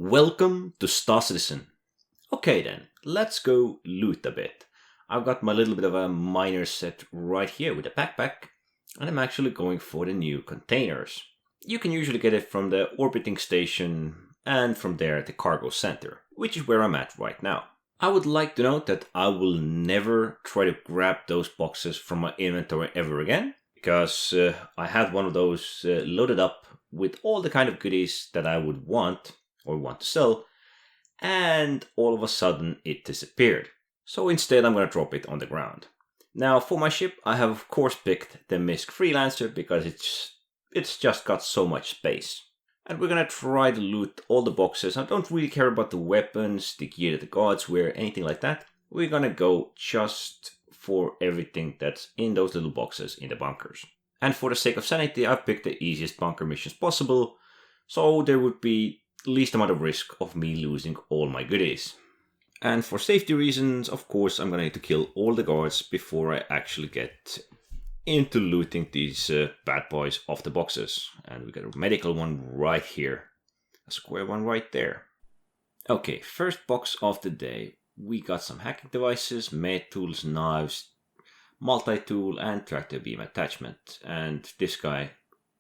Welcome to Star Citizen. Okay then, let's go loot a bit. I've got my little bit of a miner set right here with a backpack, and I'm actually going for the new containers. You can usually get it from the orbiting station and from there at the cargo center, which is where I'm at right now. I would like to note that I will never try to grab those boxes from my inventory ever again, because I had one of those loaded up with all the kind of goodies that I would want or want to sell, and all of a sudden it disappeared. So instead I'm going to drop it on the ground. Now for my ship I have of course picked the Misk Freelancer because it's just got so much space. And we're going to try to loot all the boxes. I don't really care about the weapons, the gear that the gods wear, anything like that. We're going to go just for everything that's in those little boxes in the bunkers. And for the sake of sanity, I've picked the easiest bunker missions possible, so there would be least amount of risk of me losing all my goodies. And for safety reasons, of course, I'm going to need to kill all the guards before I actually get into looting these bad boys off the boxes. And we got a medical one right here. A square one right there. Okay, first box of the day. We got some hacking devices, med tools, knives, multi-tool and tractor beam attachment. And this guy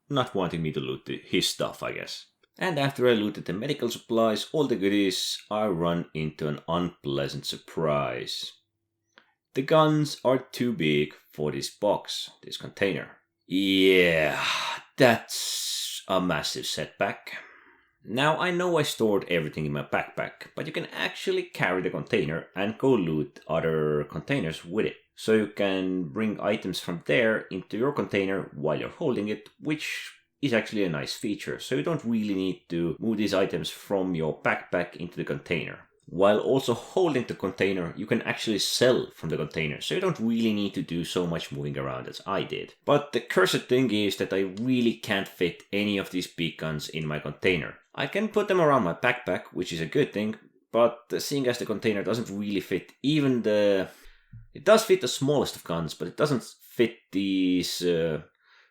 not wanting me to loot his stuff, I guess. And after I looted the medical supplies, all the goodies, I run into an unpleasant surprise. The guns are too big for this box, this container. Yeah, that's a massive setback. Now I know I stored everything in my backpack, but you can actually carry the container and go loot other containers with it. So you can bring items from there into your container while you're holding it, which is actually a nice feature. So you don't really need to move these items from your backpack into the container. While also holding the container, you can actually sell from the container, so you don't really need to do so much moving around as I did. But the cursed thing is that I really can't fit any of these big guns in my container. I can put them around my backpack, which is a good thing, but seeing as the container doesn't really fit even the... It does fit the smallest of guns, but it doesn't fit these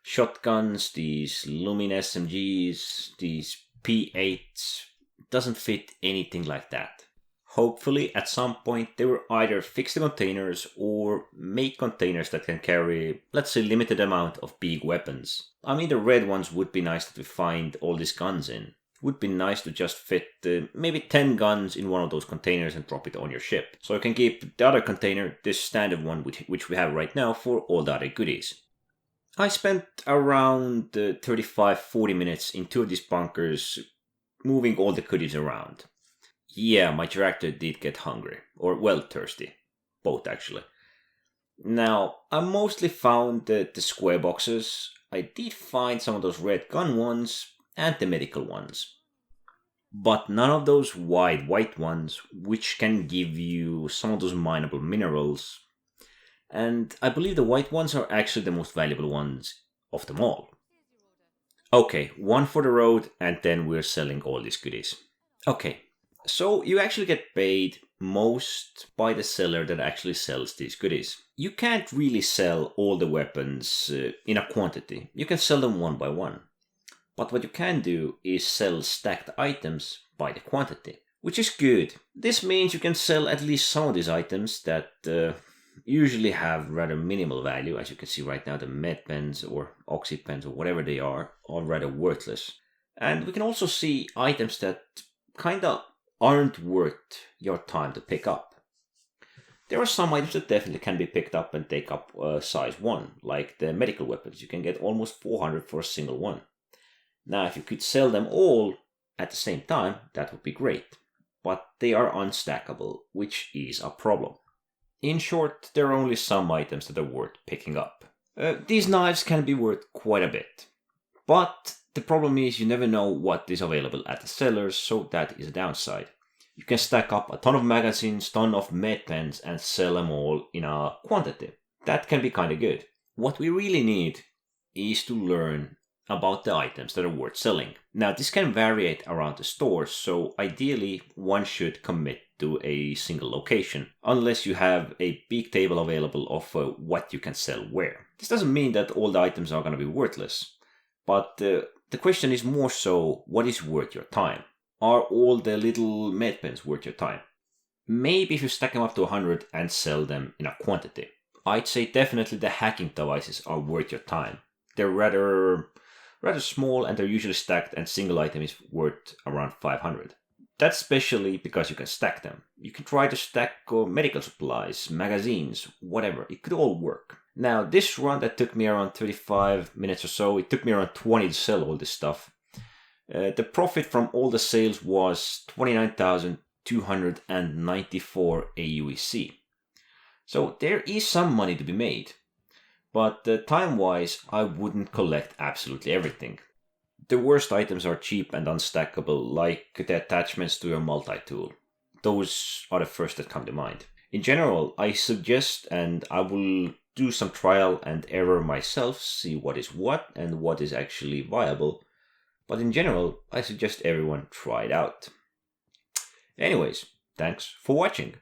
shotguns, these Lumin SMGs, these P8s. It doesn't fit anything like that. Hopefully, at some point, they will either fix the containers or make containers that can carry, let's say, limited amount of big weapons. I mean, the red ones would be nice to find all these guns in. It would be nice to just fit maybe 10 guns in one of those containers and drop it on your ship. So you can keep the other container, this standard one, which we have right now, for all the other goodies. I spent around 35-40 minutes in two of these bunkers, moving all the goodies around. Yeah, my tractor did get hungry, or well, thirsty. Both actually. Now, I mostly found the square boxes. I did find some of those red gun ones and the medical ones. But none of those wide white ones, which can give you some of those mineable minerals. And I believe the white ones are actually the most valuable ones of them all. Okay, one for the road, and then we're selling all these goodies. Okay. So you actually get paid most by the seller that actually sells these goodies. You can't really sell all the weapons in a quantity. You can sell them one by one. But what you can do is sell stacked items by the quantity, which is good. This means you can sell at least some of these items that usually have rather minimal value. As you can see right now, the med pens or oxy pens or whatever they are rather worthless. And we can also see items that kinda aren't worth your time to pick up. There are some items that definitely can be picked up and take up size 1, like the medical weapons. You can get almost 400 for a single one. Now, if you could sell them all at the same time, that would be great. But they are unstackable, which is a problem. In short, there are only some items that are worth picking up. These knives can be worth quite a bit. But the problem is you never know what is available at the sellers, so that is a downside. You can stack up a ton of magazines, ton of med pens, and sell them all in a quantity. That can be kinda good. What we really need is to learn about the items that are worth selling. Now this can vary around the stores, so ideally one should commit to a single location, unless you have a big table available of what you can sell where. This doesn't mean that all the items are going to be worthless, but the question is more so, what is worth your time? Are all the little med pens worth your time? Maybe if you stack them up to 100 and sell them in a quantity. I'd say definitely the hacking devices are worth your time. They're rather small and they're usually stacked, and single item is worth around 500. That's especially because you can stack them. You can try to stack medical supplies, magazines, whatever. It could all work. Now, this run that took me around 35 minutes or so, it took me around 20 to sell all this stuff. The profit from all the sales was 29,294 AUEC. So there is some money to be made. But time-wise, I wouldn't collect absolutely everything. The worst items are cheap and unstackable, like the attachments to your multi-tool. Those are the first that come to mind. In general, I suggest, and I will do some trial and error myself, see what is what and what is actually viable. But in general, I suggest everyone try it out. Anyways, thanks for watching.